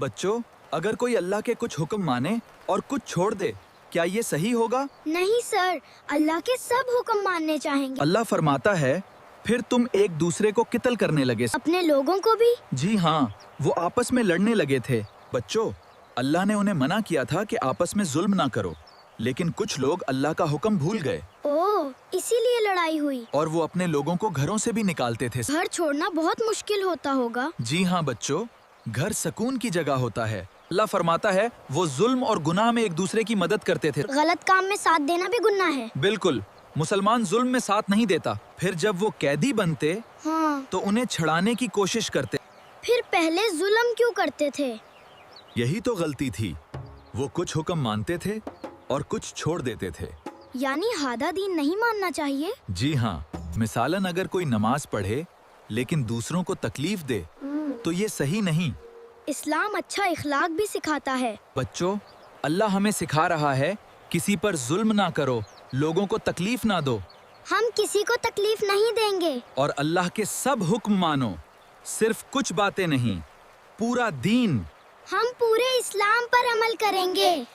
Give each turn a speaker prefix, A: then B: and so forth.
A: बच्चों, अगर कोई अल्लाह के कुछ हुक्म माने और कुछ छोड़ दे, क्या ये सही होगा?
B: नहीं सर, अल्लाह के सब हुक्म मानने चाहेंगे।
A: अल्लाह फरमाता है, फिर तुम एक दूसरे को कितल करने लगे।
B: अपने लोगों को भी?
A: जी हाँ, वो आपस में लड़ने लगे थे। बच्चों, अल्लाह ने उन्हें मना किया था कि आपस में जुल्म ना करो, लेकिन कुछ लोग अल्लाह का हुक्म भूल गए
B: ओह, इसीलिए लड़ाई हुई।
A: और वो अपने लोगों को घरों से भी निकालते थे।
B: घर छोड़ना बहुत मुश्किल होता होगा।
A: जी हाँ बच्चों, घर सुकून की जगह होता है। अल्लाह फरमाता है, वो जुल्म और गुनाह में एक दूसरे की मदद करते थे।
B: गलत काम में साथ देना भी गुनाह है।
A: बिल्कुल, मुसलमान जुल्म में साथ नहीं देता। फिर जब वो कैदी बनते
B: हाँ,
A: तो उन्हें छड़ाने की कोशिश करते।
B: फिर पहले जुल्म क्यों करते थे?
A: यही तो गलती थी। वो कुछ हुक्म मानते थे और कुछ छोड़ देते थे।
B: यानी हादा दीन नहीं मानना चाहिए।
A: जी हाँ, मिसालन अगर कोई नमाज पढ़े लेकिन दूसरों को तकलीफ दे तो ये सही नहीं।
B: इस्लाम अच्छा इखलाक भी सिखाता है।
A: बच्चों, अल्लाह हमें सिखा रहा है, किसी पर जुल्म ना करो, लोगों को तकलीफ ना दो
B: हम किसी को तकलीफ नहीं देंगे।
A: और अल्लाह के सब हुक्म मानो, सिर्फ कुछ बातें नहीं, पूरा दीन।
B: हम पूरे इस्लाम पर अमल करेंगे।